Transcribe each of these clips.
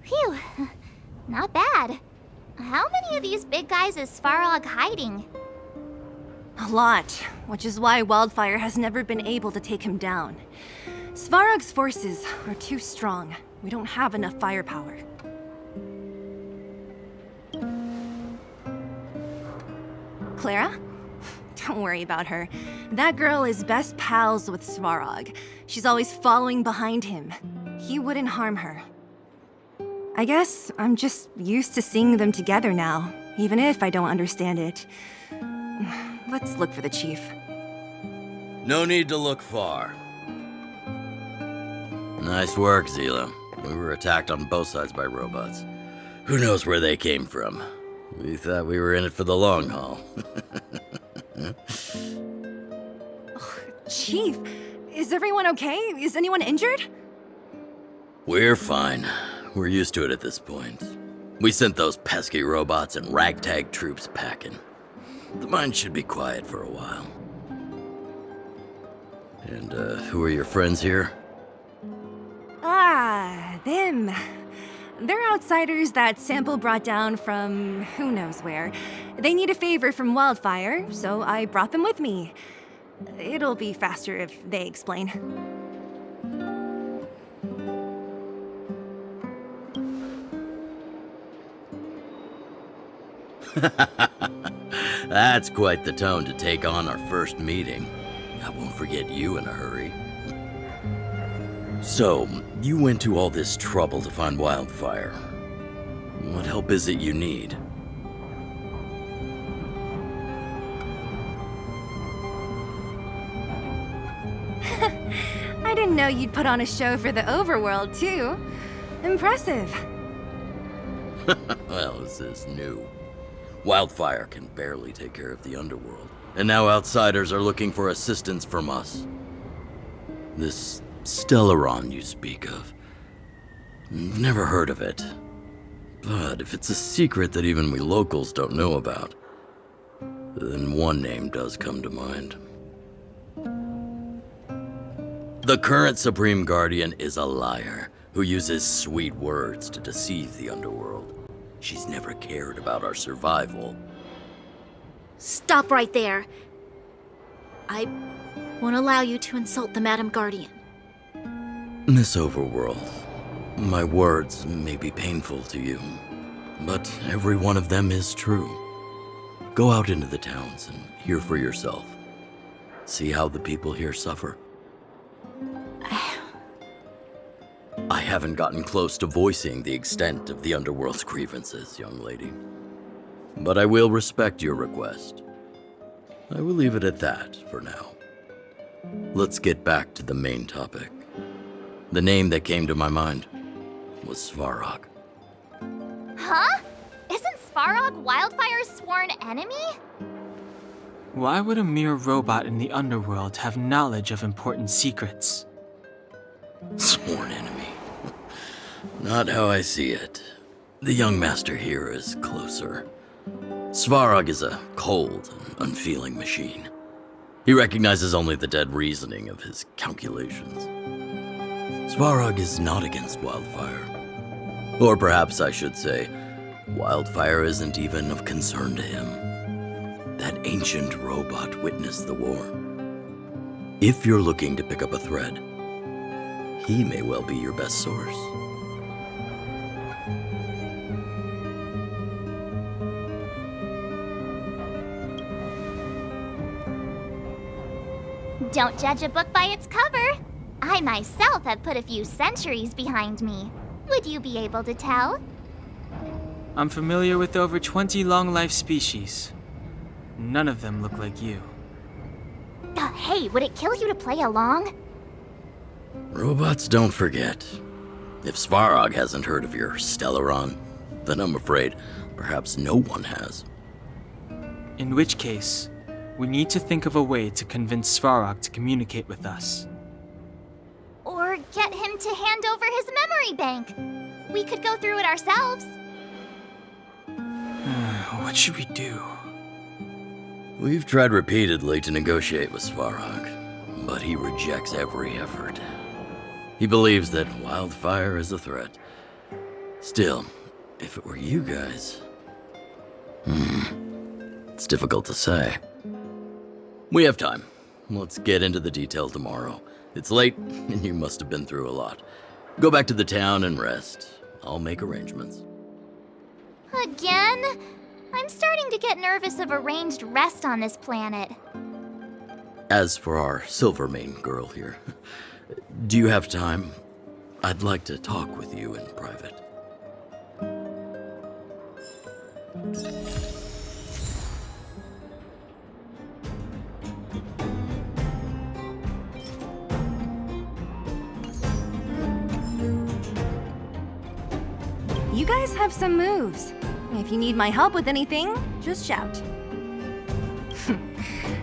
Phew, not bad. How many of these big guys is Svarog hiding? A lot, which is why Wildfire has never been able to take him down. Svarog's forces are too strong. We don't have enough firepower. Clara? Don't worry about her. That girl is best pals with Svarog. She's always following behind him. He wouldn't harm her. I guess I'm just used to seeing them together now, even if I don't understand it. Let's look for the chief. No need to look far. Nice work, Zila. We were attacked on both sides by robots. Who knows where they came from? We thought we were in it for the long haul. Chief, is everyone okay? Is anyone injured? We're fine. We're used to it at this point. We sent those pesky robots and ragtag troops packing. The mine should be quiet for a while. And, who are your friends here? Ah, them. They're outsiders that Sample brought down from who knows where. They need a favor from Wildfire, so I brought them with me. It'll be faster if they explain. That's quite the tone to take on our first meeting. I won't forget you in a hurry. So, you went to all this trouble to find Wildfire. What help is it you need? I didn't know you'd put on a show for the overworld, too. Impressive. Well, this is new. Wildfire can barely take care of the underworld, and now outsiders are looking for assistance from us. This Stellaron you speak of, I've never heard of it. But if it's a secret that even we locals don't know about, then one name does come to mind. The current Supreme Guardian is a liar who uses sweet words to deceive the underworld. She's never cared about our survival. Stop right there. I won't allow you to insult the Madam Guardian. Miss Overworld, my words may be painful to you, but every one of them is true. Go out into the towns and hear for yourself. See how the people here suffer. I haven't gotten close to voicing the extent of the underworld's grievances, young lady. But I will respect your request. I will leave it at that for now. Let's get back to the main topic. The name that came to my mind was Svarog. Huh? Isn't Svarog Wildfire's sworn enemy? Why would a mere robot in the underworld have knowledge of important secrets? Sworn enemy. Not how I see it. The young master here is closer. Svarog is a cold and unfeeling machine. He recognizes only the dead reasoning of his calculations. Svarog is not against Wildfire. Or perhaps I should say, Wildfire isn't even of concern to him. That ancient robot witnessed the war. If you're looking to pick up a thread, he may well be your best source. Don't judge a book by its cover. I myself have put a few centuries behind me. Would you be able to tell? I'm familiar with over 20 long-life species. None of them look like you. Hey, would it kill you to play along? Robots don't forget. If Svarog hasn't heard of your Stellaron, then I'm afraid perhaps no one has. In which case, we need to think of a way to convince Svarog to communicate with us. Or get him to hand over his memory bank. We could go through it ourselves. What should we do? We've tried repeatedly to negotiate with Svarog, but he rejects every effort. He believes that Wildfire is a threat. Still, if it were you guys... It's difficult to say. We have time. Let's get into the detail tomorrow. It's late, and you must have been through a lot. Go back to the town and rest. I'll make arrangements. Again? I'm starting to get nervous of arranged rest on this planet. As for our Silvermane girl here, do you have time? I'd like to talk with you in private. You guys have some moves. If you need my help with anything, just shout.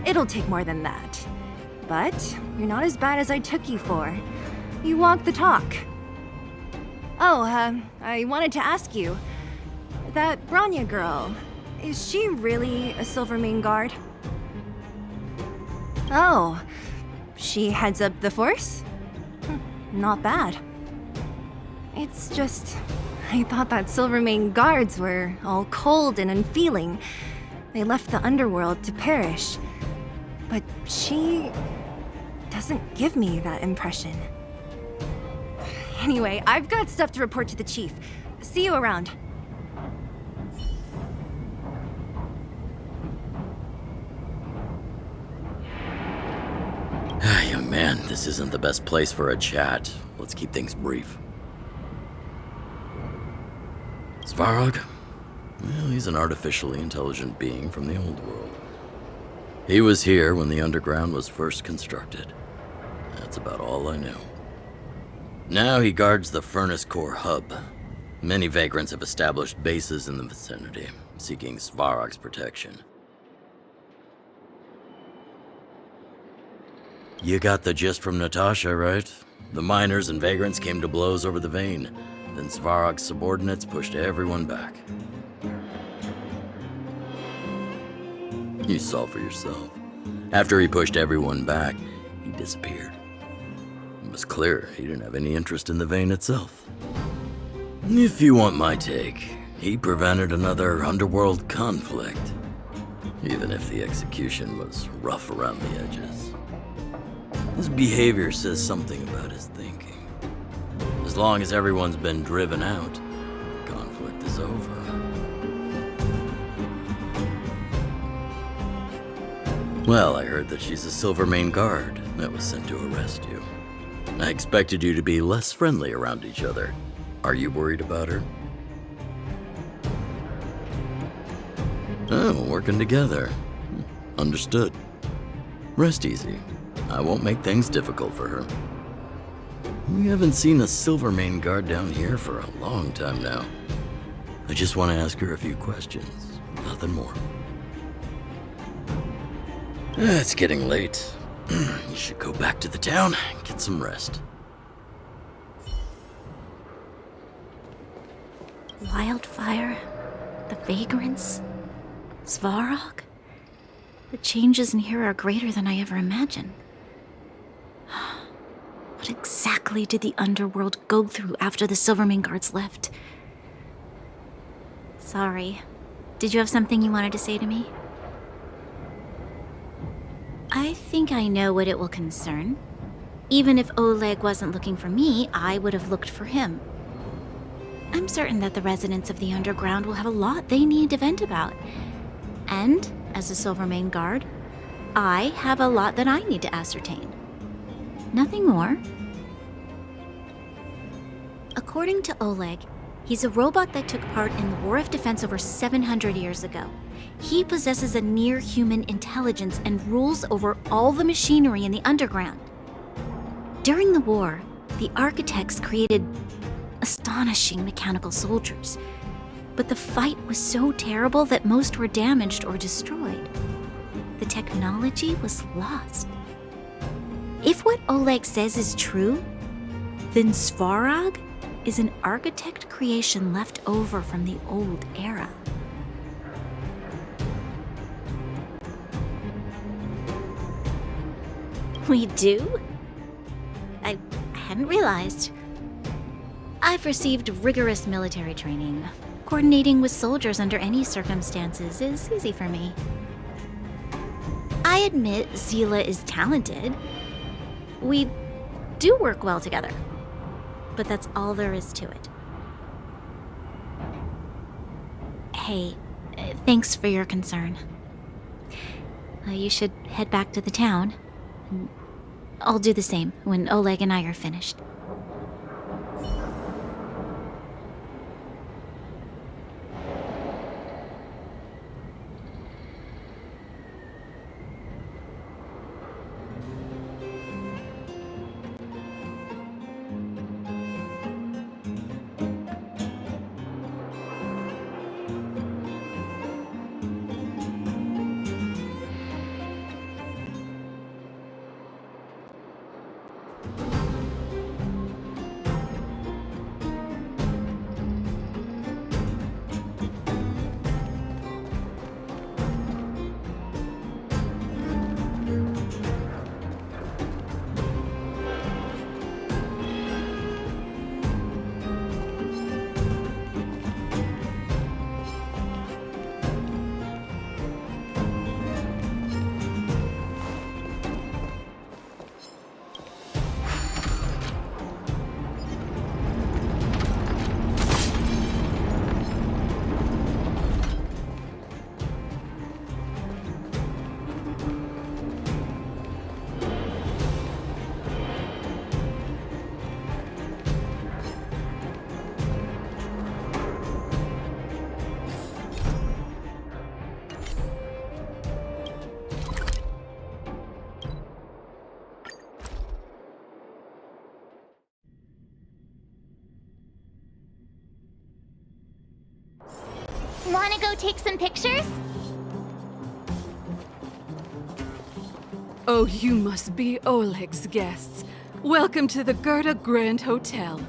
It'll take more than that. But you're not as bad as I took you for. You walk the talk. Oh, I wanted to ask you. That Bronya girl, is she really a Silvermane guard? Oh, she heads up the force? Not bad. It's just... I thought that Silvermane guards were all cold and unfeeling. They left the underworld to perish. But she doesn't give me that impression. Anyway, I've got stuff to report to the chief. See you around. Young man, this isn't the best place for a chat. Let's keep things brief. Svarog? Well, he's an artificially intelligent being from the old world. He was here when the underground was first constructed. That's about all I know. Now he guards the Furnace Core hub. Many vagrants have established bases in the vicinity, seeking Svarog's protection. You got the gist from Natasha, right? The miners and vagrants came to blows over the vein. Then Svarog's subordinates pushed everyone back. You saw for yourself. After he pushed everyone back, he disappeared. It was clear he didn't have any interest in the vein itself. If you want my take, he prevented another underworld conflict, even if the execution was rough around the edges. His behavior says something about his thinking. As long as everyone's been driven out, the conflict is over. Well, I heard that she's a Silvermane guard that was sent to arrest you. I expected you to be less friendly around each other. Are you worried about her? Oh, working together. Understood. Rest easy. I won't make things difficult for her. We haven't seen a Silvermane guard down here for a long time now. I just want to ask her a few questions. Nothing more. It's getting late. You should go back to the town and get some rest. Wildfire, the vagrants, Svarog. The changes in here are greater than I ever imagined. What exactly did the underworld go through after the Silvermane guards left? Sorry. Did you have something you wanted to say to me? I think I know what it will concern. Even if Oleg wasn't looking for me, I would have looked for him. I'm certain that the residents of the underground will have a lot they need to vent about. And, as a Silvermane guard, I have a lot that I need to ascertain. Nothing more. According to Oleg, he's a robot that took part in the War of Defense over 700 years ago. He possesses a near-human intelligence and rules over all the machinery in the underground. During the war, the architects created astonishing mechanical soldiers. But the fight was so terrible that most were damaged or destroyed. The technology was lost. If what Oleg says is true, then Svarog is an architect creation left over from the old era. We do? I hadn't realized. I've received rigorous military training. Coordinating with soldiers under any circumstances is easy for me. I admit Zila is talented. We do work well together. But that's all there is to it. Hey, thanks for your concern. You should head back to the town. I'll do the same when Oleg and I are finished. Wanna go take some pictures? Oh, you must be Oleg's guests. Welcome to the Gerda Grand Hotel.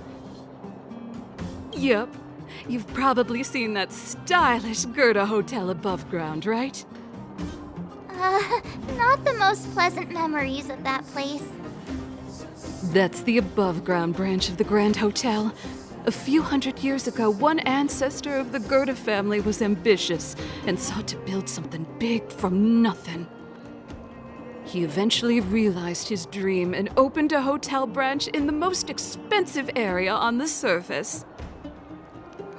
Yup, you've probably seen that stylish Gerda Hotel above ground, right? Not the most pleasant memories of that place. That's the above ground branch of the Grand Hotel. A few hundred years ago, one ancestor of the Gerda family was ambitious and sought to build something big from nothing. He eventually realized his dream and opened a hotel branch in the most expensive area on the surface.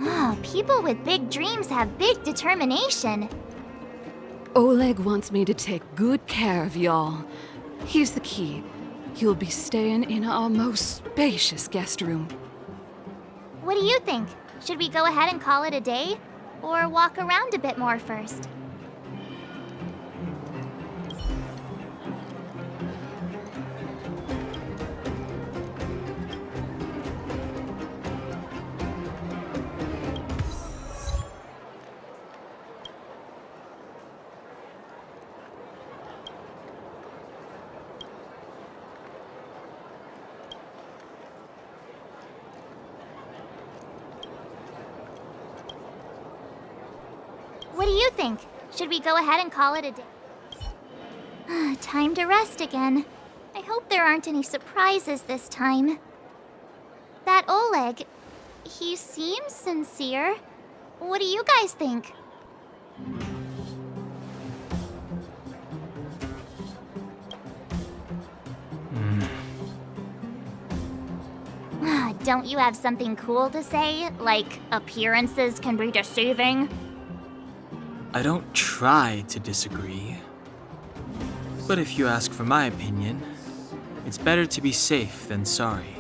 Oh, people with big dreams have big determination. Oleg wants me to take good care of y'all. Here's the key. You'll be staying in our most spacious guest room. What do you think? Should we go ahead and call it a day? Or walk around a bit more first? What do you think? Should we go ahead and call it a day? Time to rest again. I hope there aren't any surprises this time. That Oleg, he seems sincere. What do you guys think? Don't you have something cool to say? Like, appearances can be deceiving? I don't try to disagree. But if you ask for my opinion, it's better to be safe than sorry.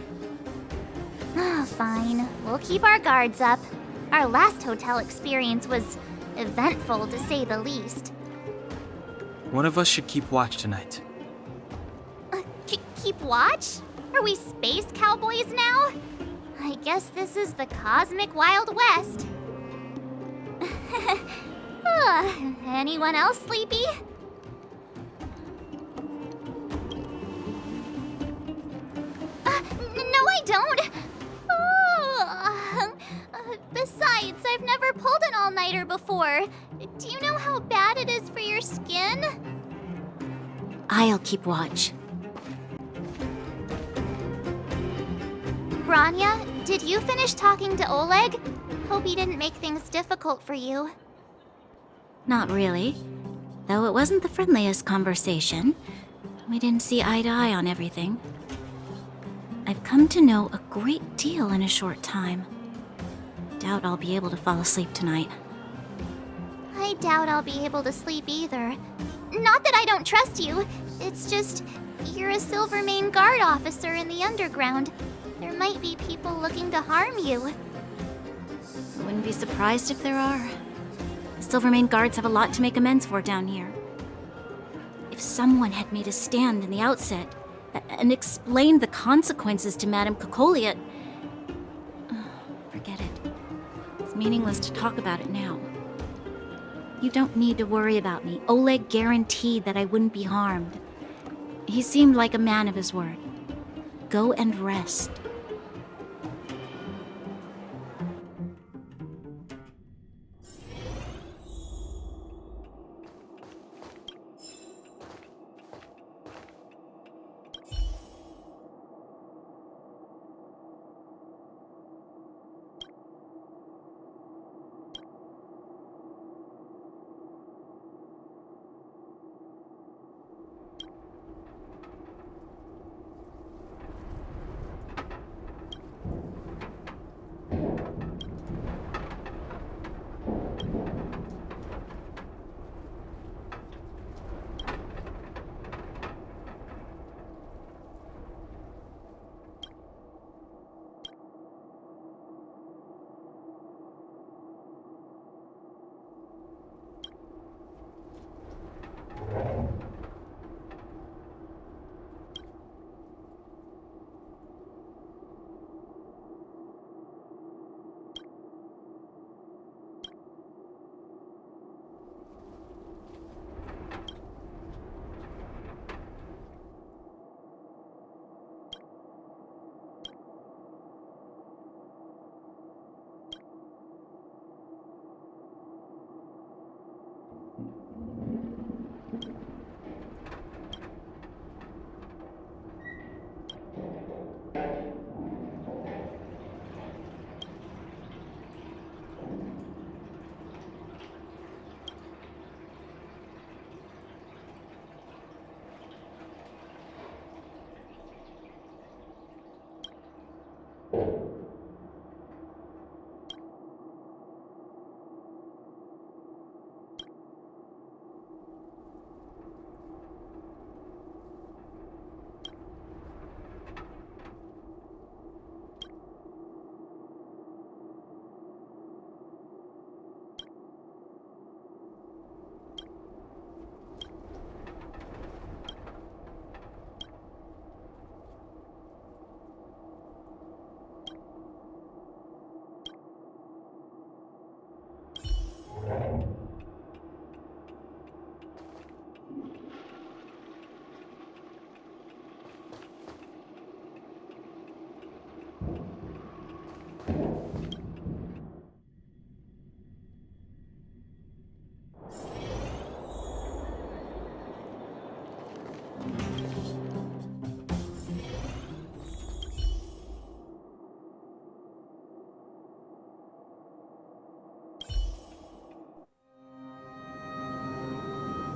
Fine. We'll keep our guards up. Our last hotel experience was eventful, to say the least. One of us should keep watch tonight. Keep watch? Are we space cowboys now? I guess this is the cosmic Wild West. Anyone else sleepy? No, I don't. Besides, I've never pulled an all-nighter before. Do you know how bad it is for your skin? I'll keep watch. Grania, Did you finish talking to Oleg? Hope he didn't make things difficult for you. Not really. Though it wasn't the friendliest conversation. We didn't see eye to eye on everything. I've come to know a great deal in a short time. Doubt I'll be able to fall asleep tonight. I doubt I'll be able to sleep either. Not that I don't trust you. It's just, you're a Silvermane Guard officer in the underground. There might be people looking to harm you. I wouldn't be surprised if there are. The Silvermane Guards have a lot to make amends for down here. If someone had made a stand in the outset and explained the consequences to Madame Cocolia... Forget it. It's meaningless to talk about it now. You don't need to worry about me. Oleg guaranteed that I wouldn't be harmed. He seemed like a man of his word. Go and rest.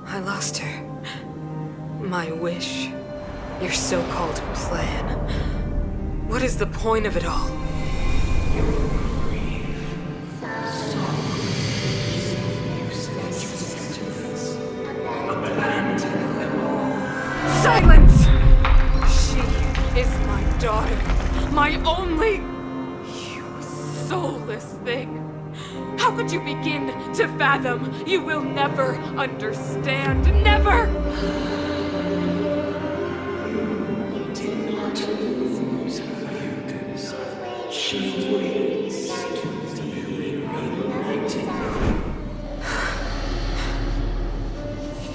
I lost her. My wish. Your so-called plan. What is the point of it all? Silence! She is my daughter. My only... You soulless thing. How could you begin to fathom? You will never understand. Never! You did not lose her. She waits to be reunited.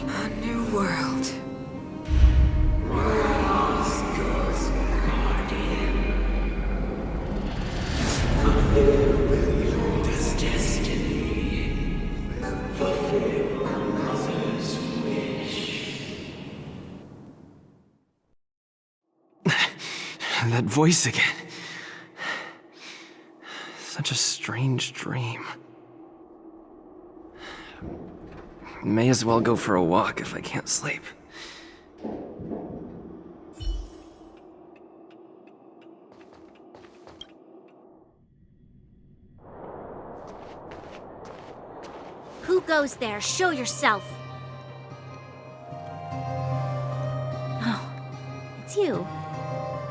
A new world. Rise, God's guardian. Fulfill your destiny. Fulfill a mother's wish. That voice again. Such a strange dream. May as well go for a walk if I can't sleep. Who goes there? Show yourself! Oh, it's you.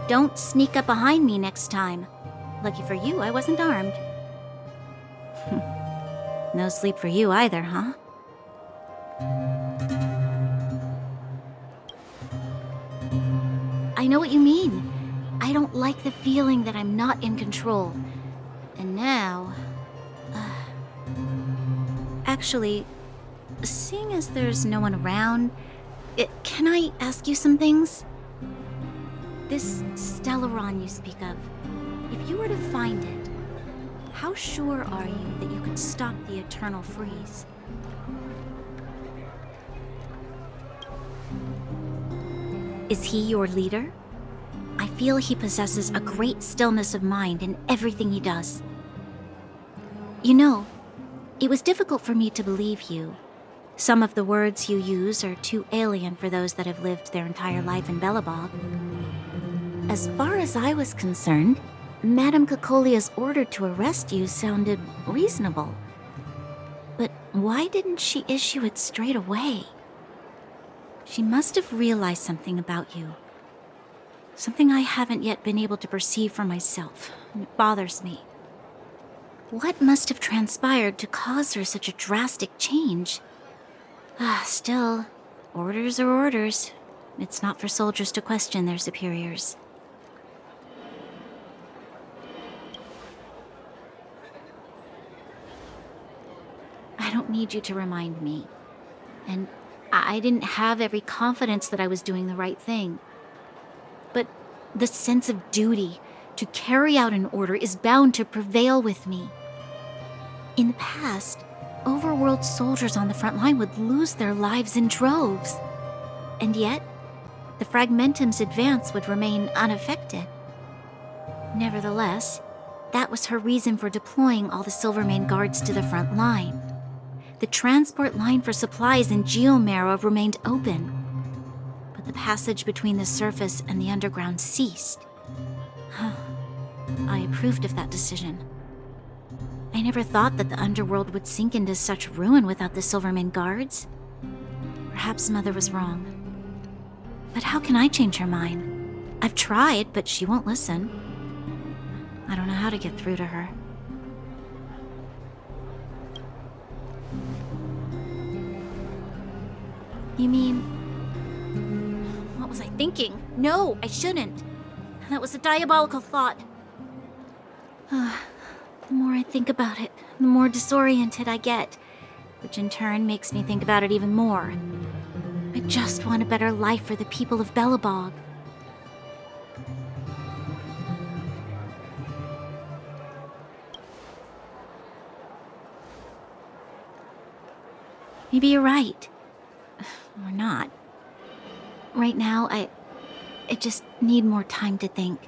Don't sneak up behind me next time. Lucky for you, I wasn't armed. No sleep for you either, huh? I know what you mean. I don't like the feeling that I'm not in control. And now... Actually, seeing as there's no one around, can I ask you some things? This Stellaron you speak of, if you were to find it, how sure are you that you could stop the eternal freeze? Is he your leader? I feel he possesses a great stillness of mind in everything he does. You know, it was difficult for me to believe you. Some of the words you use are too alien for those that have lived their entire life in Belobog. As far as I was concerned, Madame Cocolia's order to arrest you sounded reasonable. But why didn't she issue it straight away? She must have realized something about you. Something I haven't yet been able to perceive for myself, and it bothers me. What must have transpired to cause her such a drastic change? Still, orders are orders. It's not for soldiers to question their superiors. I don't need you to remind me. And I didn't have every confidence that I was doing the right thing. But the sense of duty to carry out an order is bound to prevail with me. In the past, overworld soldiers on the front line would lose their lives in droves. And yet, the Fragmentum's advance would remain unaffected. Nevertheless, that was her reason for deploying all the Silvermane guards to the front line. The transport line for supplies in Geomera remained open, but the passage between the surface and the underground ceased. I approved of that decision. I never thought that the underworld would sink into such ruin without the Silvermane guards. Perhaps Mother was wrong. But how can I change her mind? I've tried, but she won't listen. I don't know how to get through to her. You mean... What was I thinking? No, I shouldn't. That was a diabolical thought. The more I think about it, the more disoriented I get, which in turn makes me think about it even more. I just want a better life for the people of Belobog. Maybe you're right. Or not. Right now, I just need more time to think.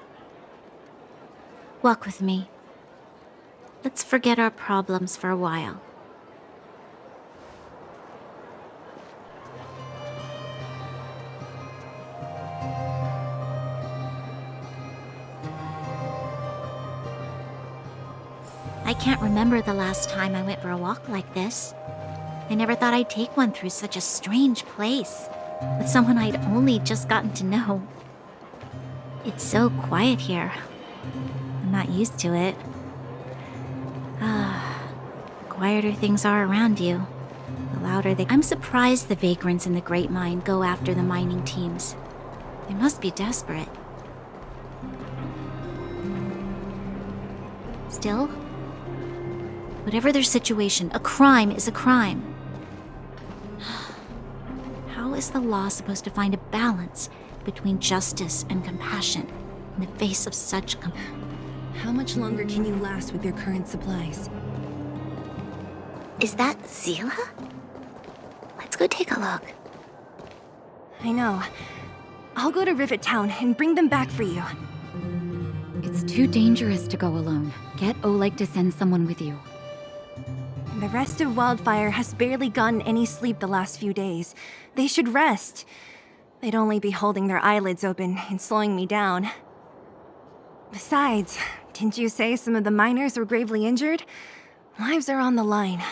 Walk with me. Let's forget our problems for a while. I can't remember the last time I went for a walk like this. I never thought I'd take one through such a strange place, with someone I'd only just gotten to know. It's so quiet here. I'm not used to it. The quieter things are around you, the louder they... I'm surprised the vagrants in the Great Mine go after the mining teams. They must be desperate. Still, whatever their situation, a crime is a crime. How is the law supposed to find a balance between justice and compassion in the face of such How much longer can you last with your current supplies? Is that Zila? Let's go take a look. I know. I'll go to Rivet Town and bring them back for you. It's It's too dangerous to go alone. Get Oleg to send someone with you. The rest of Wildfire has barely gotten any sleep the last few days. They should rest. They'd only be holding their eyelids open and slowing me down. Besides, didn't you say some of the miners were gravely injured? Lives are on the line.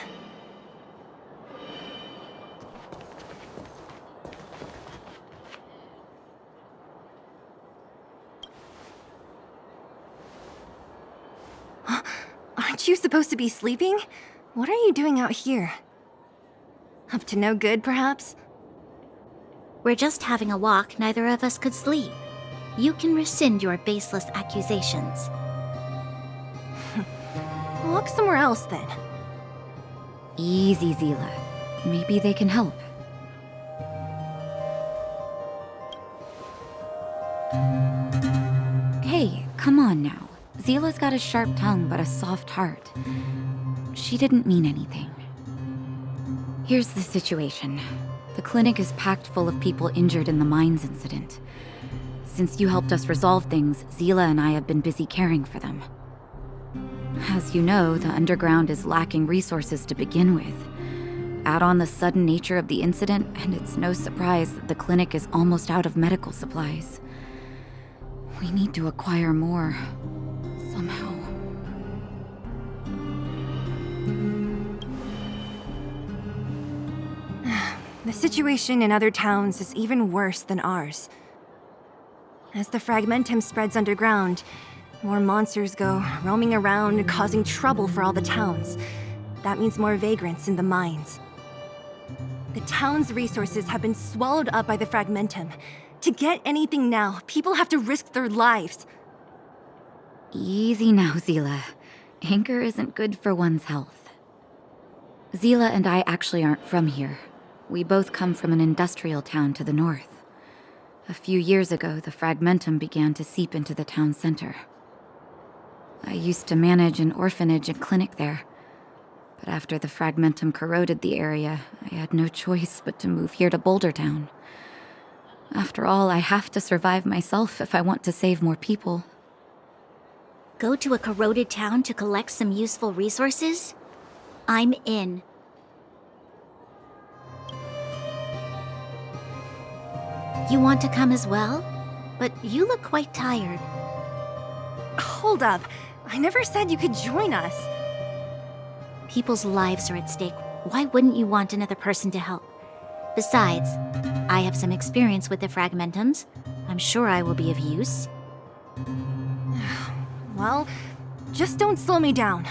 Aren't you supposed to be sleeping? What are you doing out here? Up to no good, perhaps? We're just having a walk, neither of us could sleep. You can rescind your baseless accusations. Look somewhere else, then. Easy, Zila. Maybe they can help. Hey, come on now. Zila's got a sharp tongue but a soft heart. She didn't mean anything. Here's the situation. The clinic is packed full of people injured in the mines incident. Since you helped us resolve things, Zila and I have been busy caring for them. As you know, the underground is lacking resources to begin with. Add on the sudden nature of the incident, and it's no surprise that the clinic is almost out of medical supplies. We need to acquire more. Somehow. The situation in other towns is even worse than ours. As the fragmentum spreads underground, more monsters go roaming around, causing trouble for all the towns. That means more vagrants in the mines. The town's resources have been swallowed up by the fragmentum. To get anything now, people have to risk their lives. Easy now, Zila. Anger isn't good for one's health. Zila and I actually aren't from here. We both come from an industrial town to the north. A few years ago, the fragmentum began to seep into the town center. I used to manage an orphanage and clinic there. But after the fragmentum corroded the area, I had no choice but to move here to Boulder Town. After all, I have to survive myself if I want to save more people. Go to a corroded town to collect some useful resources? I'm in. You want to come as well? But you look quite tired. Hold up. I never said you could join us. People's lives are at stake. Why wouldn't you want another person to help? Besides, I have some experience with the fragmentums. I'm sure I will be of use. Well, just don't slow me down.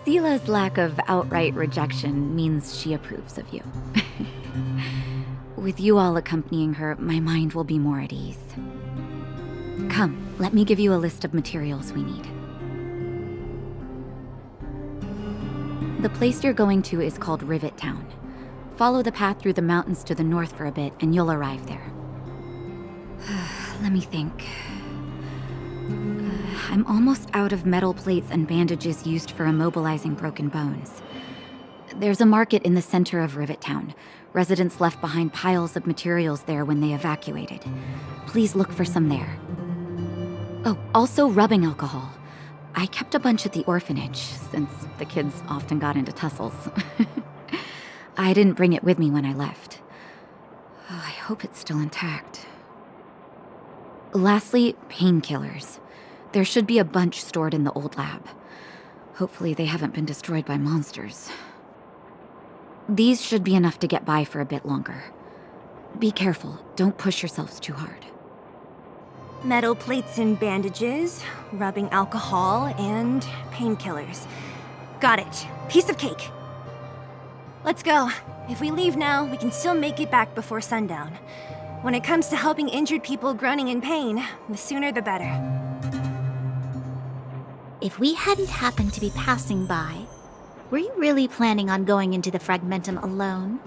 Zila's lack of outright rejection means she approves of you. With you all accompanying her, my mind will be more at ease. Come, let me give you a list of materials we need. The place you're going to is called Rivet Town. Follow the path through the mountains to the north for a bit, and you'll arrive there. Let me think. I'm almost out of metal plates and bandages used for immobilizing broken bones. There's a market in the center of Rivet Town. Residents left behind piles of materials there when they evacuated. Please look for some there. Oh, also rubbing alcohol. I kept a bunch at the orphanage, since the kids often got into tussles. I didn't bring it with me when I left. Oh, I hope it's still intact. Lastly, painkillers. There should be a bunch stored in the old lab. Hopefully they haven't been destroyed by monsters. These should be enough to get by for a bit longer. Be careful, don't push yourselves too hard. Metal plates and bandages, rubbing alcohol, and painkillers. Got it. Piece of cake. Let's go. If we leave now, we can still make it back before sundown. When it comes to helping injured people groaning in pain, the sooner the better. If we hadn't happened to be passing by, were you really planning on going into the fragmentum alone?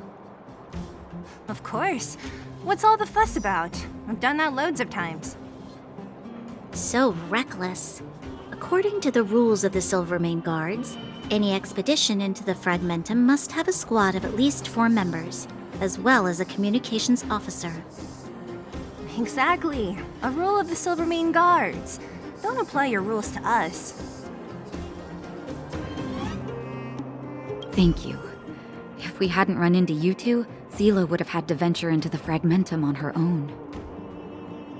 Of course. What's all the fuss about? I've done that loads of times. So reckless. According to the rules of the Silvermane Guards, any expedition into the fragmentum must have a squad of at least 4 members, as well as a communications officer. Exactly. A rule of the Silvermane Guards. Don't apply your rules to us. Thank you. If we hadn't run into you two, Zila would have had to venture into the Fragmentum on her own.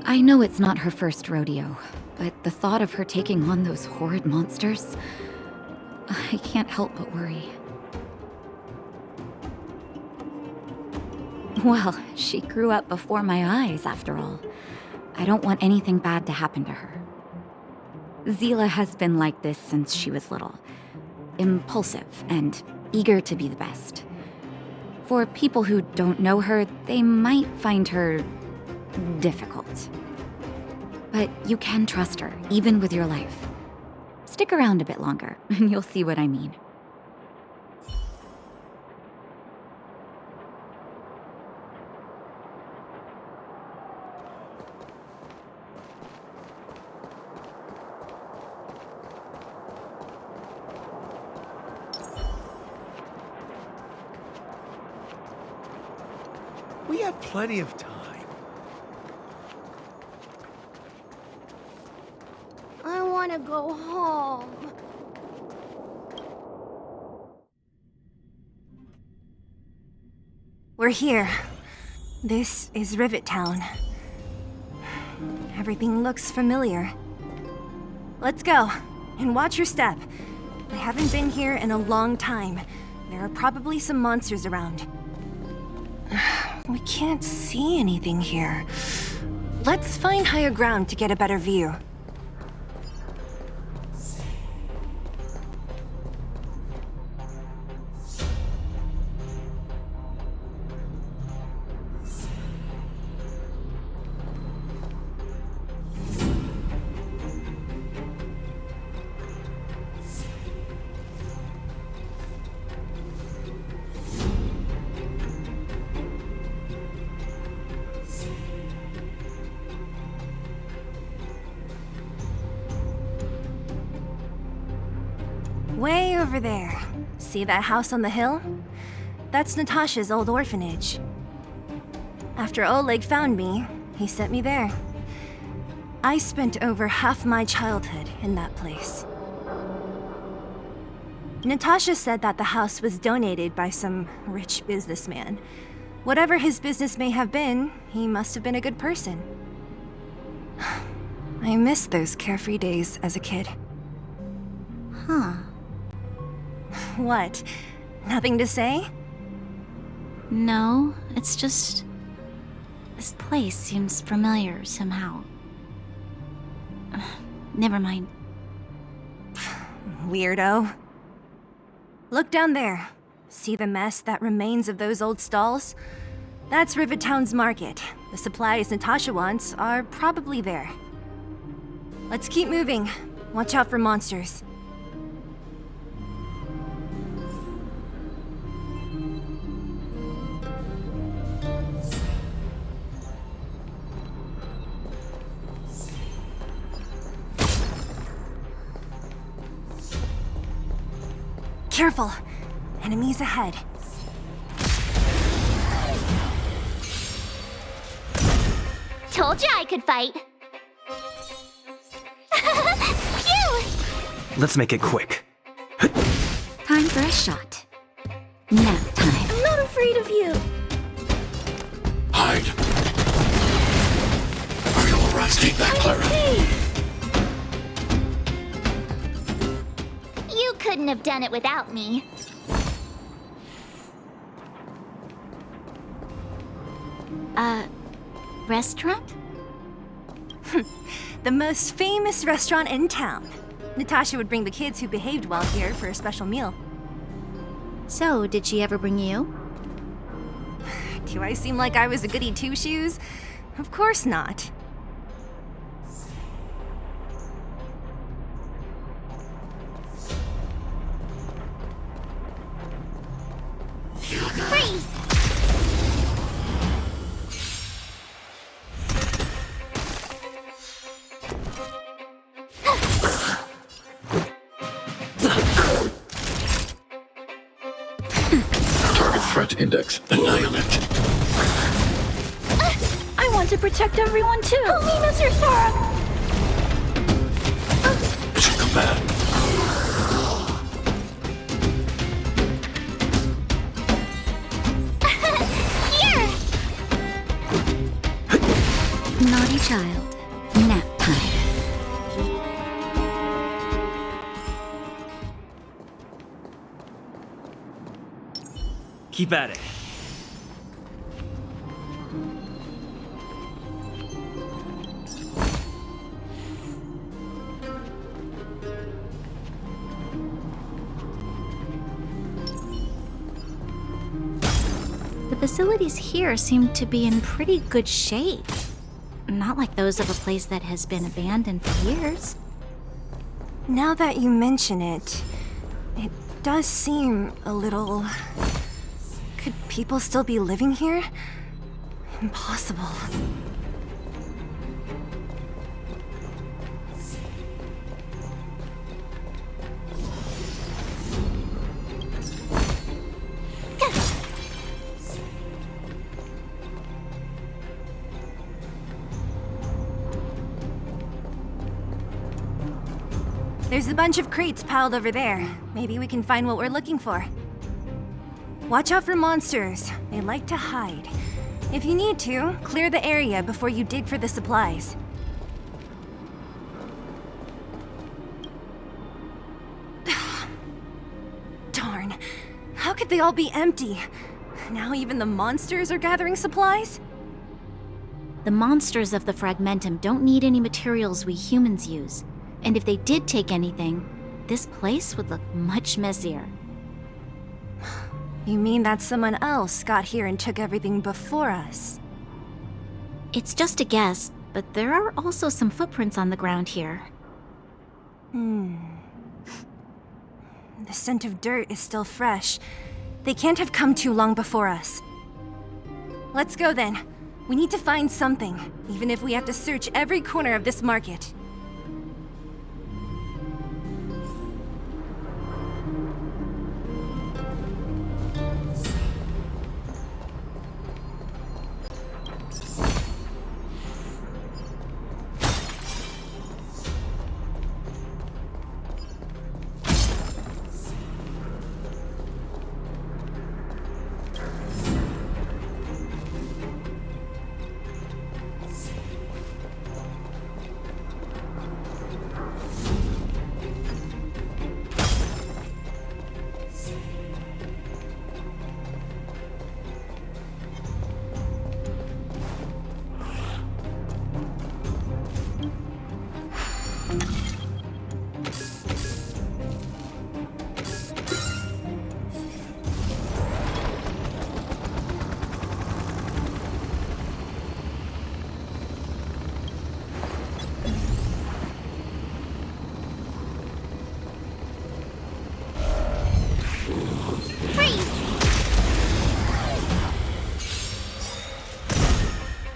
I know it's not her first rodeo, but the thought of her taking on those horrid monsters, I can't help but worry. Well, she grew up before my eyes, after all. I don't want anything bad to happen to her. Zila has been like this since she was little. Impulsive and eager to be the best. For people who don't know her, they might find her difficult. But you can trust her, even with your life. Stick around a bit longer, and you'll see what I mean. We have plenty of time. I want to go home. We're here. This is Rivet Town. Everything looks familiar. Let's go, and watch your step. We haven't been here in a long time. There are probably some monsters around. We can't see anything here. Let's find higher ground to get a better view. Way over there. See that house on the hill? That's Natasha's old orphanage. After Oleg found me, he sent me there. I spent over half my childhood in that place. Natasha said that the house was donated by some rich businessman. Whatever his business may have been, he must have been a good person. I miss those carefree days as a kid. Huh. What? Nothing to say? No, it's just... this place seems familiar somehow. Never mind. Weirdo. Look down there. See the mess that remains of those old stalls? That's Rivet Town's market. The supplies Natasha wants are probably there. Let's keep moving. Watch out for monsters. Careful! Enemies ahead. Told you I could fight. Phew! Let's make it quick. Time for a shot. Nap time. I'm not afraid of you. Hide. Are you all right? Take that, Clara. You couldn't have done it without me. Restaurant? The most famous restaurant in town. Natasha would bring the kids who behaved well here for a special meal. So, did she ever bring you? Do I seem like I was a goody two-shoes? Of course not. Freeze! Target threat index annihilate. I want to protect everyone too! Help me, Mr. Sora! not bad. Here! Naughty child. Nap time. Keep at it. The facilities here seem to be in pretty good shape. Not like those of a place that has been abandoned for years. Now that you mention it, it does seem a little... Could people still be living here? Impossible. There's a bunch of crates piled over there. Maybe we can find what we're looking for. Watch out for monsters. They like to hide. If you need to, clear the area before you dig for the supplies. Darn. How could they all be empty? Now even the monsters are gathering supplies? The monsters of the Fragmentum don't need any materials we humans use. And if they did take anything, this place would look much messier. You mean that someone else got here and took everything before us? It's just a guess, but there are also some footprints on the ground here. The scent of dirt is still fresh. They can't have come too long before us. Let's go then. We need to find something, even if we have to search every corner of this market.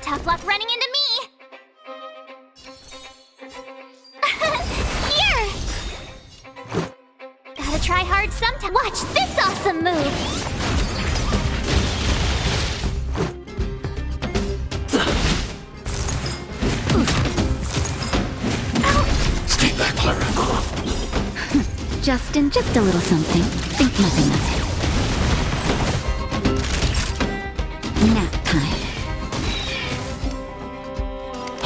Tough luck running into me! Here! Gotta try hard sometime. Watch this awesome move! Stay back, Clara. Justin, just a little something. Think nothing of it. Nap time.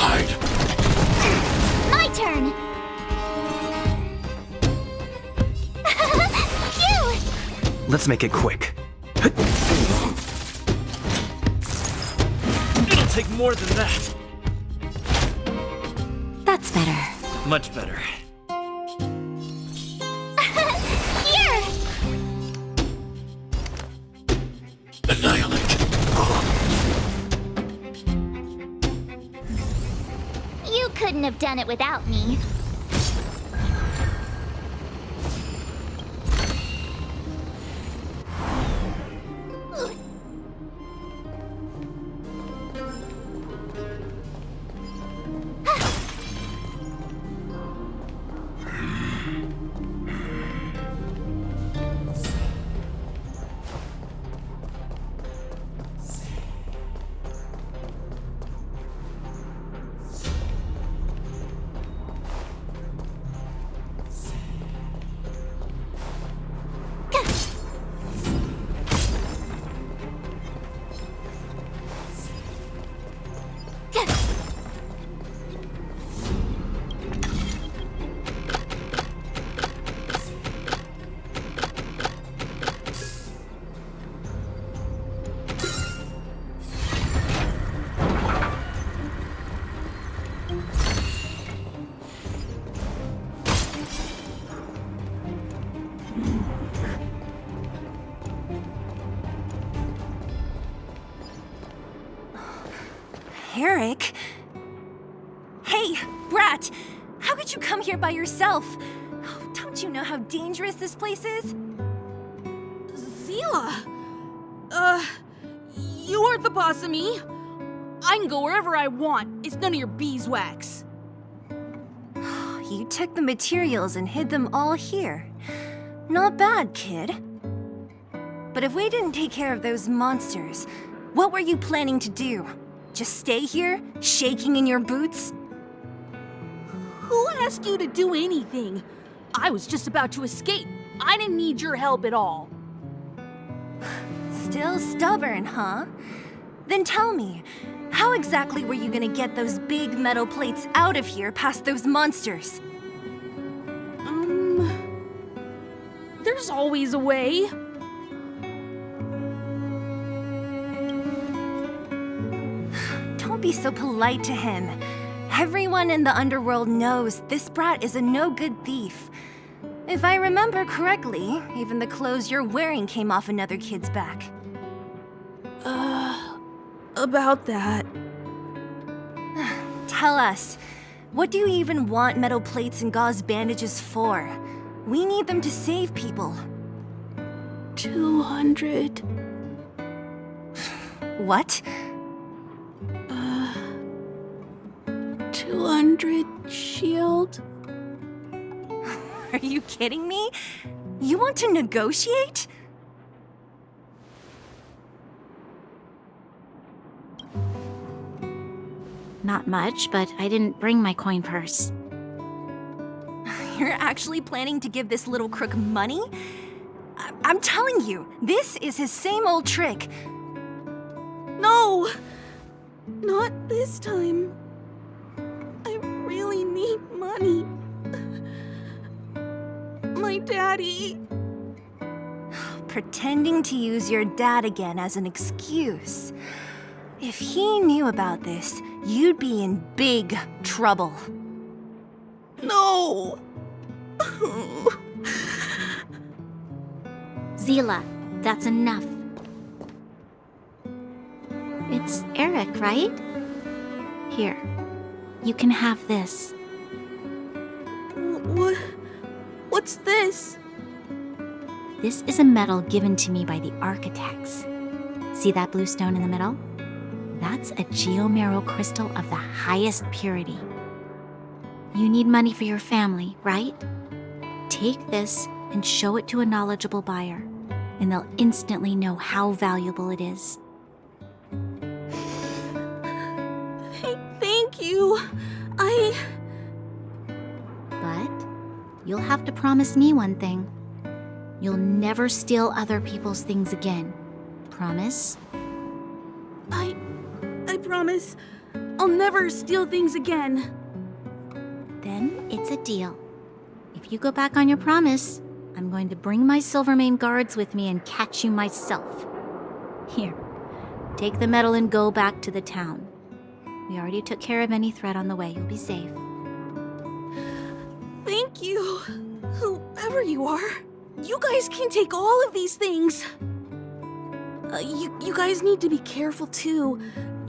Hide. My turn! Cute! Let's make it quick. It'll take more than that. That's better. Much better. Here! Annihilate. You couldn't have done it without me. Eric? Hey, brat! How could you come here by yourself? Oh, don't you know how dangerous this place is? Zila! You aren't the boss of me. I can go wherever I want. It's none of your beeswax. You took the materials and hid them all here. Not bad, kid. But if we didn't take care of those monsters, what were you planning to do? Just stay here, shaking in your boots? Who asked you to do anything? I was just about to escape. I didn't need your help at all. Still stubborn, huh? Then tell me, how exactly were you gonna get those big metal plates out of here past those monsters? There's always a way. Don't be so polite to him. Everyone in the underworld knows this brat is a no-good thief. If I remember correctly, even the clothes you're wearing came off another kid's back. About that. Tell us, what do you even want metal plates and gauze bandages for? We need them to save people. 200. What? 200 shield. Are you kidding me? You want to negotiate? Not much, but I didn't bring my coin purse. You're actually planning to give this little crook money? I'm telling you, this is his same old trick. No! Not this time. I really need money. My daddy. Pretending to use your dad again as an excuse. If he knew about this, you'd be in big trouble. No! Zila, that's enough. It's Eric, right? Here, you can have this. What's this? This is a medal given to me by the architects. See that blue stone in the middle? That's a geomerald crystal of the highest purity. You need money for your family, right? Take this and show it to a knowledgeable buyer, and they'll instantly know how valuable it is. Thank you. But you'll have to promise me one thing. You'll never steal other people's things again. Promise? I promise. I'll never steal things again. Then it's a deal. If you go back on your promise, I'm going to bring my Silvermane guards with me and catch you myself. Here, take the medal and go back to the town. We already took care of any threat on the way. You'll be safe. Thank you, whoever you are. You guys can take all of these things. You guys need to be careful too.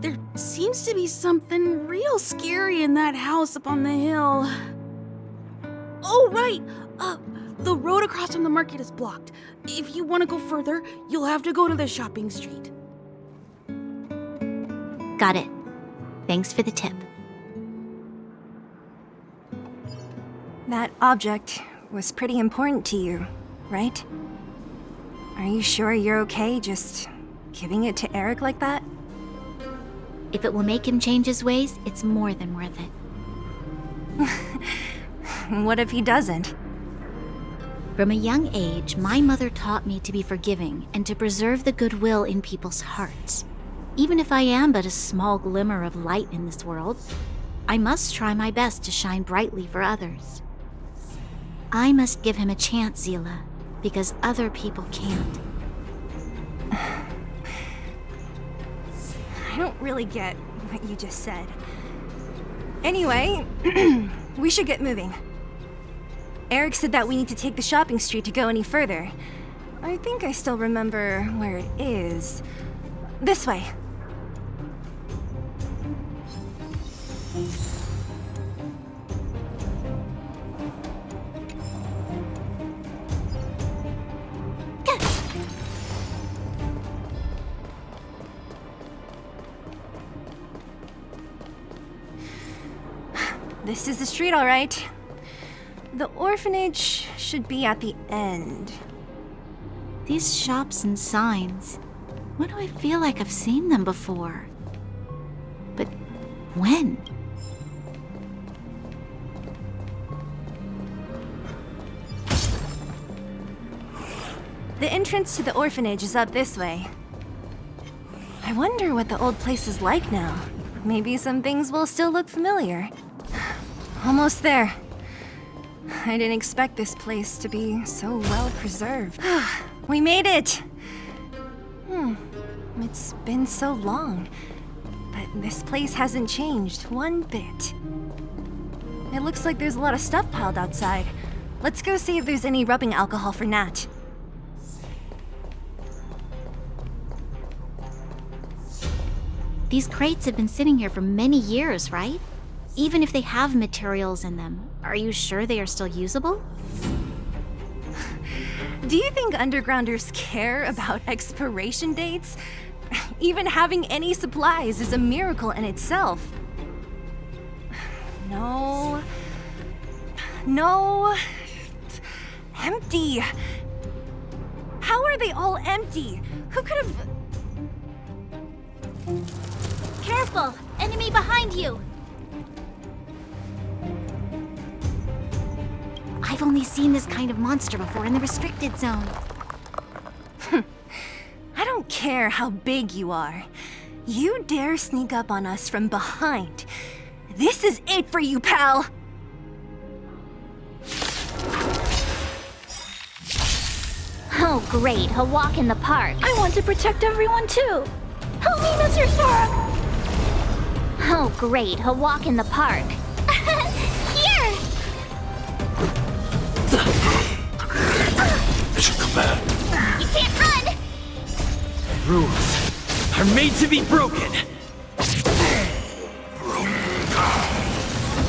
There seems to be something real scary in that house up on the hill. Oh, right. The road across from the market is blocked. If you want to go further, you'll have to go to the shopping street. Got it. Thanks for the tip. That object was pretty important to you, right? Are you sure you're okay just giving it to Eric like that? If it will make him change his ways, it's more than worth it. What if he doesn't? From a young age, my mother taught me to be forgiving and to preserve the goodwill in people's hearts. Even if I am but a small glimmer of light in this world, I must try my best to shine brightly for others. I must give him a chance, Zila, because other people can't. I don't really get what you just said. Anyway, we should get moving. Eric said that we need to take the shopping street to go any further. I think I still remember where it is. This way. This is the street, all right. The orphanage should be at the end. These shops and signs. Why do I feel like I've seen them before? But when? The entrance to the orphanage is up this way. I wonder what the old place is like now. Maybe some things will still look familiar. Almost there. I didn't expect this place to be so well preserved. We made it! It's been so long, but this place hasn't changed one bit. It looks like there's a lot of stuff piled outside. Let's go see if there's any rubbing alcohol for Nat. These crates have been sitting here for many years, right? Even if they have materials in them, are you sure they are still usable? Do you think undergrounders care about expiration dates? Even having any supplies is a miracle in itself. No. No. Empty. How are they all empty? Who could have... Careful! Enemy behind you! I've only seen this kind of monster before in the restricted zone. I don't care how big you are. You dare sneak up on us from behind. This is it for you, pal! Oh, great, a walk in the park. I want to protect everyone too! Help me, Mr. Sora! Oh, great, a walk in the park. Here! Mission command. You can't run! Rules are made to be broken.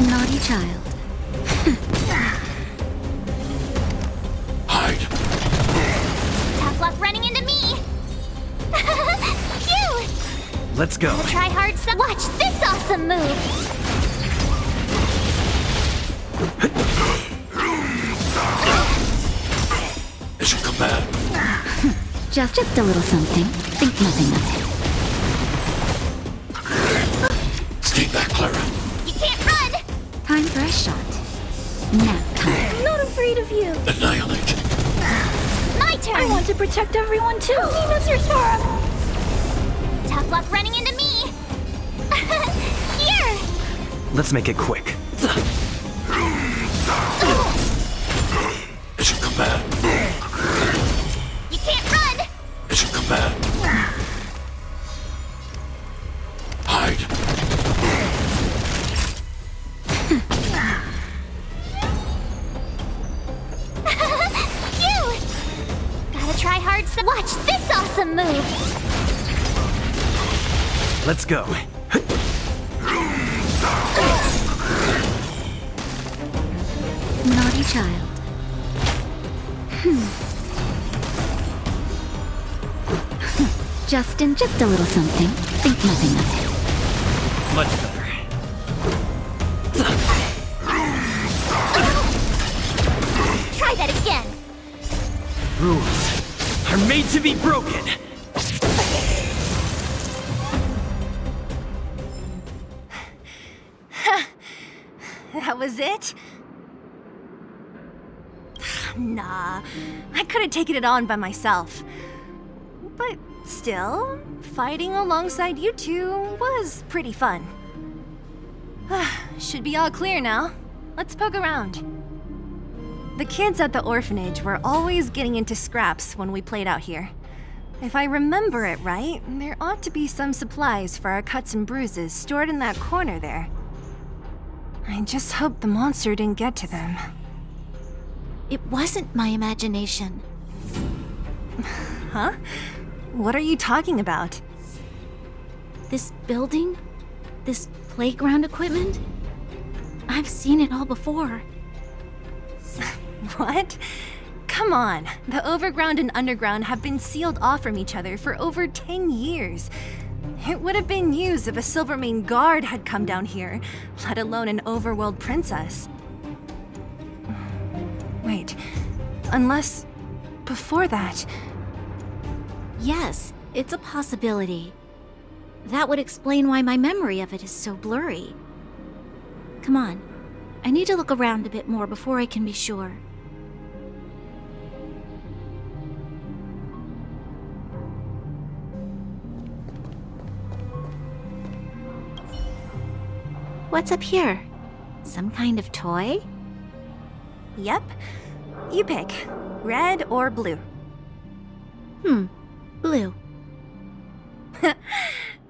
Naughty child. Hide. Tough luck running into me! Phew! Let's go. Try hard some. Watch this awesome move! Mission command. Just a little something. Think nothing of it. Stay back, Clara. You can't run! Time for a shot. Now come. I'm not afraid of you. Annihilate. My turn! I want to protect everyone too! Help me, Mr. Sora! Tough luck running into me! Here! Let's make it quick. Mission command. You can't run! Mission command. Hide. Phew! Gotta try hard some. Watch this awesome move! Let's go. Naughty child. Just a little something. Think nothing of it. Much better. Try that again! Rules are made to be broken. That was it? Nah, I could have taken it on by myself. But still, fighting alongside you two was pretty fun. Should be all clear now. Let's poke around. The kids at the orphanage were always getting into scraps when we played out here. If I remember it right, there ought to be some supplies for our cuts and bruises stored in that corner there. I just hope the monster didn't get to them. It wasn't my imagination. Huh? What are you talking about? This building? This playground equipment? I've seen it all before. What? Come on. The overground and underground have been sealed off from each other for over 10 years. It would have been news if a Silvermane guard had come down here, let alone an overworld princess. Wait, unless before that... Yes, it's a possibility. That would explain why my memory of it is so blurry. Come on, I need to look around a bit more before I can be sure. What's up here? Some kind of toy? Yep. You pick. Red or blue. Blue.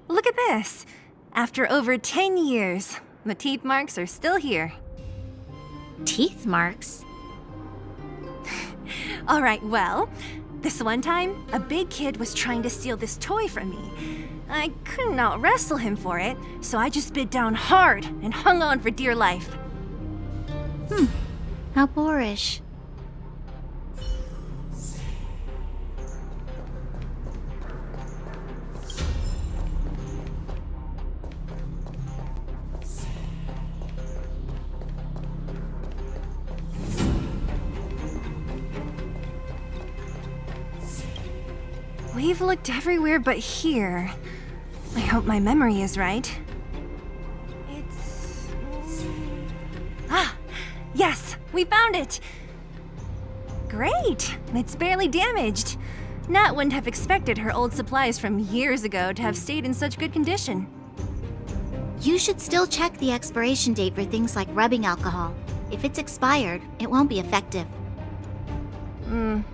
Look at this. After over 10 years, the teeth marks are still here. Teeth marks? Alright, well, this one time, a big kid was trying to steal this toy from me. I couldn't out-wrestle him for it, so I just bit down hard and hung on for dear life. How boorish. We've looked everywhere but here. I hope my memory is right. It's... Ah! Yes! We found it! Great! It's barely damaged. Nat wouldn't have expected her old supplies from years ago to have stayed in such good condition. You should still check the expiration date for things like rubbing alcohol. If it's expired, it won't be effective.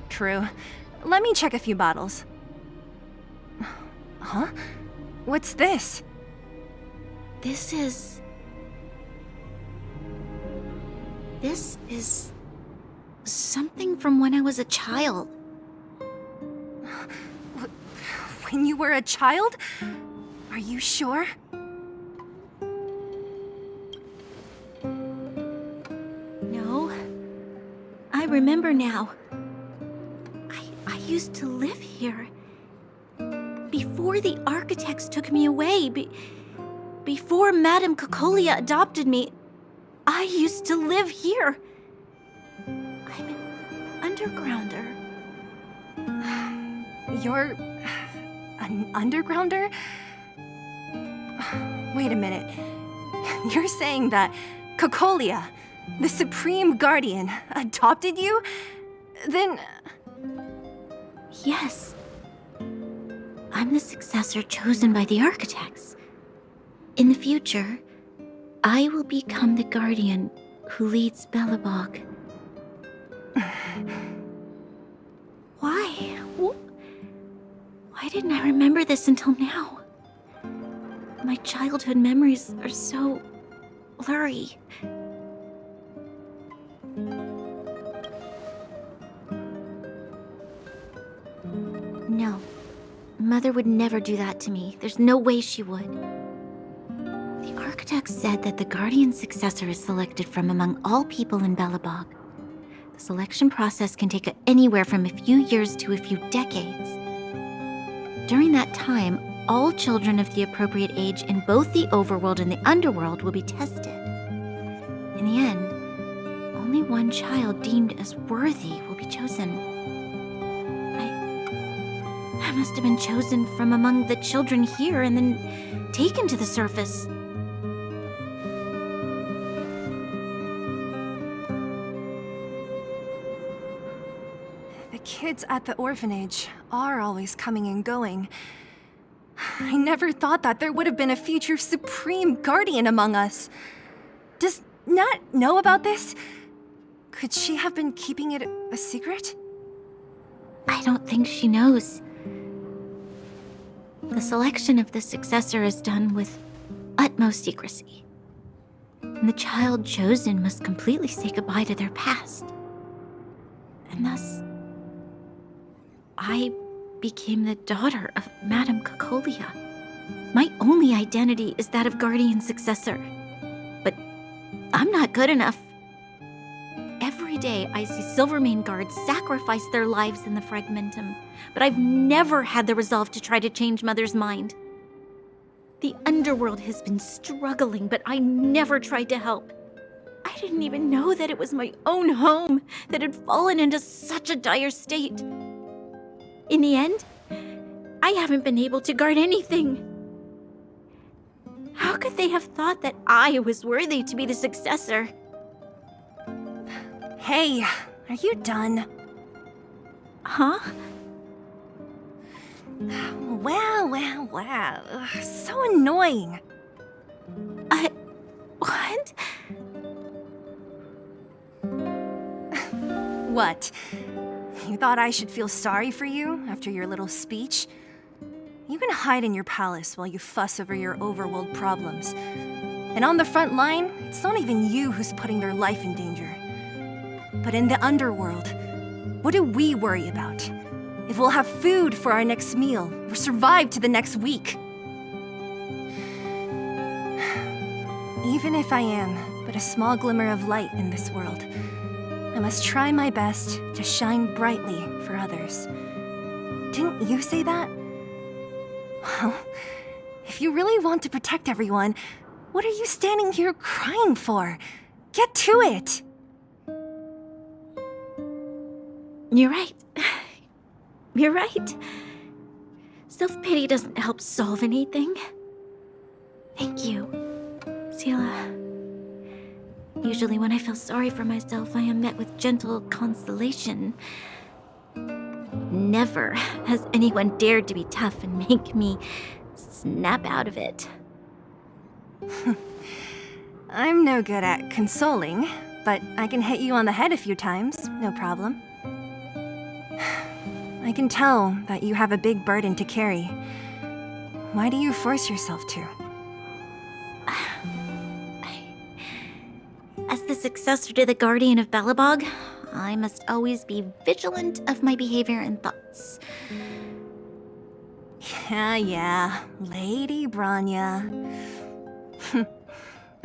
True. Let me check a few bottles. Huh? What's this? This is something from when I was a child. When you were a child? Are you sure? No. I remember now. I used to live here. Before the architects took me away, before Madame Cocolia adopted me, I used to live here. I'm an undergrounder. You're... an undergrounder? Wait a minute. You're saying that Cocolia, the Supreme Guardian, adopted you? Then... Yes. I'm the successor chosen by the architects. In the future, I will become the guardian who leads Belobog. Why? Why didn't I remember this until now? My childhood memories are so blurry. No. Mother would never do that to me. There's no way she would. The architect said that the guardian successor is selected from among all people in Belobog. The selection process can take anywhere from a few years to a few decades. During that time, all children of the appropriate age in both the overworld and the underworld will be tested. In the end, only one child deemed as worthy will be chosen. I must have been chosen from among the children here and then taken to the surface. The kids at the orphanage are always coming and going. I never thought that there would have been a future Supreme Guardian among us. Does Nat know about this? Could she have been keeping it a secret? I don't think she knows. The selection of the successor is done with utmost secrecy. And the child chosen must completely say goodbye to their past. And thus, I became the daughter of Madame Cocolia. My only identity is that of guardian successor. But I'm not good enough. Every day I see Silvermane guards sacrifice their lives in the Fragmentum, but I've never had the resolve to try to change Mother's mind. The underworld has been struggling, but I never tried to help. I didn't even know that it was my own home that had fallen into such a dire state. In the end, I haven't been able to guard anything. How could they have thought that I was worthy to be the successor? Hey, are you done? Huh? Wow. Ugh, so annoying. What? What? You thought I should feel sorry for you after your little speech? You can hide in your palace while you fuss over your overworld problems. And on the front line, it's not even you who's putting their life in danger. But in the underworld, what do we worry about? If we'll have food for our next meal, or survive to the next week. Even if I am but a small glimmer of light in this world, I must try my best to shine brightly for others. Didn't you say that? Well, if you really want to protect everyone, what are you standing here crying for? Get to it! You're right. You're right. Self-pity doesn't help solve anything. Thank you, Zila. Usually when I feel sorry for myself, I am met with gentle consolation. Never has anyone dared to be tough and make me snap out of it. I'm no good at consoling, but I can hit you on the head a few times, no problem. I can tell that you have a big burden to carry. Why do you force yourself to? As the successor to the Guardian of Belobog, I must always be vigilant of my behavior and thoughts. Yeah, Lady Branya.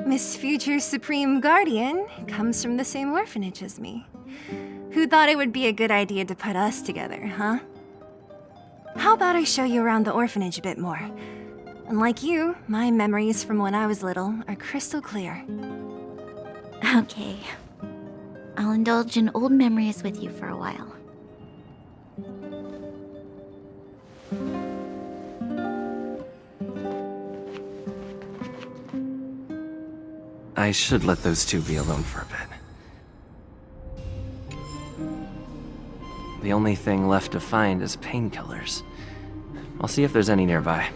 Miss Future Supreme Guardian comes from the same orphanage as me. Who thought it would be a good idea to put us together, huh? How about I show you around the orphanage a bit more? Unlike you, my memories from when I was little are crystal clear. Okay. I'll indulge in old memories with you for a while. I should let those two be alone for a bit. The only thing left to find is painkillers. I'll see if there's any nearby.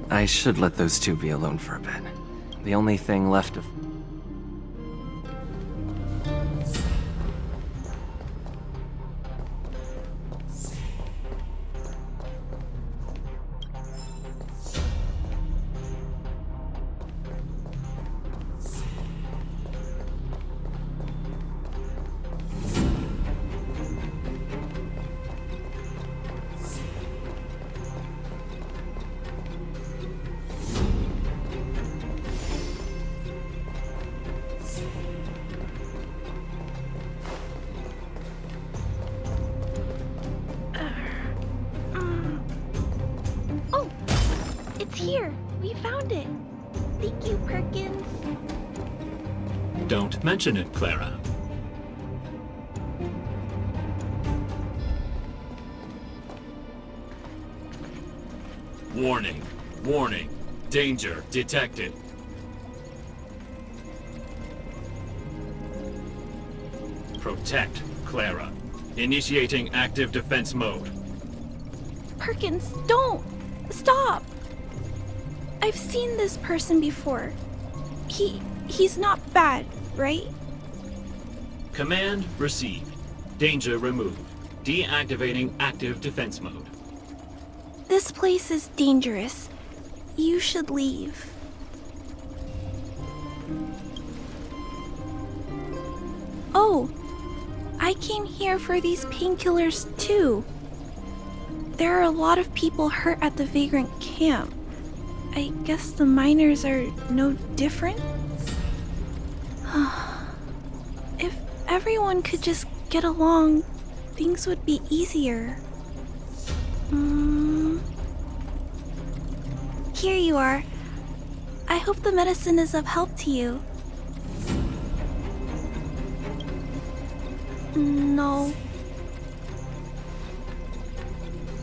I should let those two be alone for a bit. The only thing left to... Here, we found it. Thank you, Perkins. Don't mention it, Clara. Warning, warning, danger detected. Protect, Clara. Initiating active defense mode. Perkins, don't! Stop! I've seen this person before. He's not bad, right? Command received. Danger removed. Deactivating active defense mode. This place is dangerous. You should leave. Oh, I came here for these painkillers too. There are a lot of people hurt at the Vagrant camp. I guess the miners are no different? If everyone could just get along, things would be easier. Here you are. I hope the medicine is of help to you. No.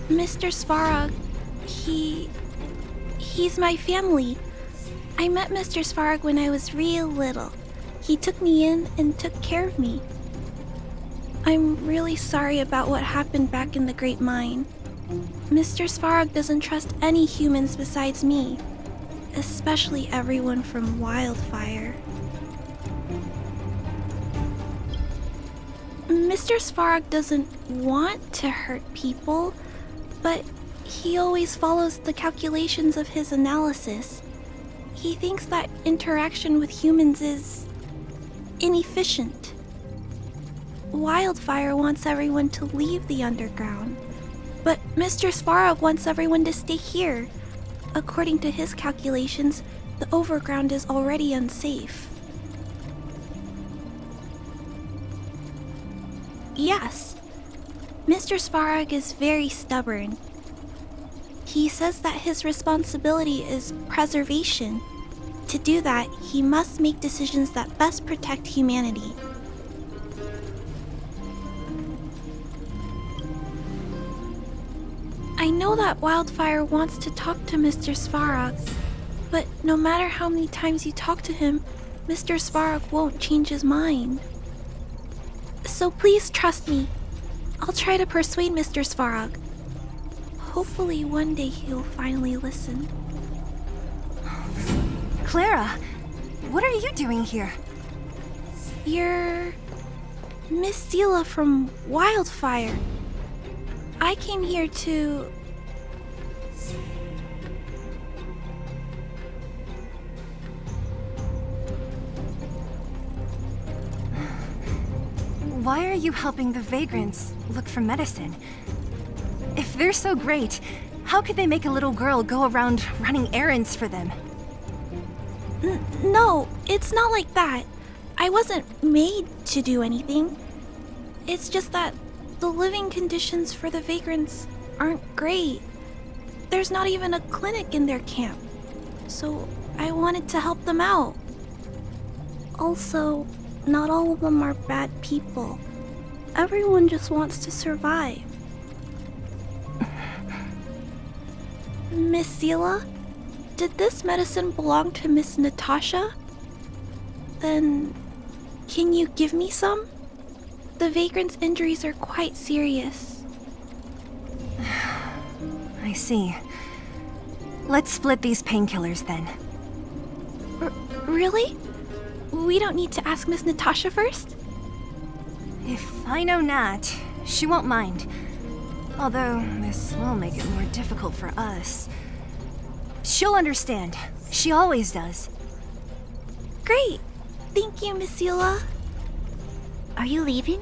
Mr. Svarog, he's my family. I met Mr. Svarog when I was real little. He took me in and took care of me. I'm really sorry about what happened back in the Great Mine. Mr. Svarog doesn't trust any humans besides me, especially everyone from Wildfire. Mr. Svarog doesn't want to hurt people, but he always follows the calculations of his analysis. He thinks that interaction with humans is inefficient. Wildfire wants everyone to leave the underground, but Mr. Svarog wants everyone to stay here. According to his calculations, the overground is already unsafe. Yes, Mr. Svarog is very stubborn. He says that his responsibility is preservation. To do that, he must make decisions that best protect humanity. I know that Wildfire wants to talk to Mr. Svarog, but no matter how many times you talk to him, Mr. Svarog won't change his mind. So please trust me. I'll try to persuade Mr. Svarog. Hopefully one day he'll finally listen. Clara, what are you doing here? You're Miss Seela from Wildfire. I came here to... Why are you helping the vagrants look for medicine? If they're so great, how could they make a little girl go around running errands for them? No, it's not like that. I wasn't made to do anything. It's just that the living conditions for the vagrants aren't great. There's not even a clinic in their camp, so I wanted to help them out. Also, not all of them are bad people. Everyone just wants to survive. Miss Seela, did this medicine belong to Miss Natasha? Then, can you give me some? The vagrant's injuries are quite serious. I see. Let's split these painkillers then. Really? We don't need to ask Miss Natasha first? If I know Nat, she won't mind. Although, this will make it more difficult for us. She'll understand. She always does. Great! Thank you, Miss Seela. Are you leaving?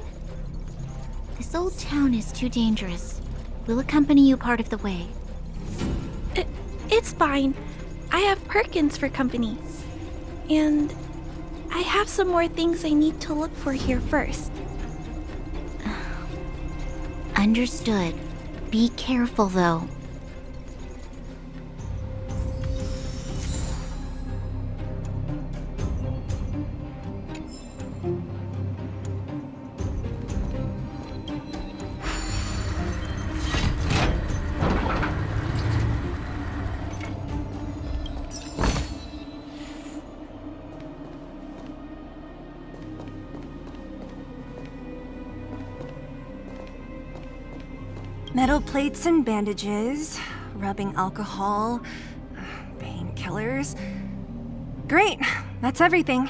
This old town is too dangerous. We'll accompany you part of the way. It's fine. I have Perkins for company. And I have some more things I need to look for here first. Understood. Be careful, though. Metal plates and bandages, rubbing alcohol, painkillers. Great, that's everything.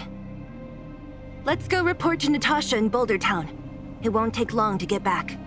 Let's go report to Natasha in Boulder Town. It won't take long to get back.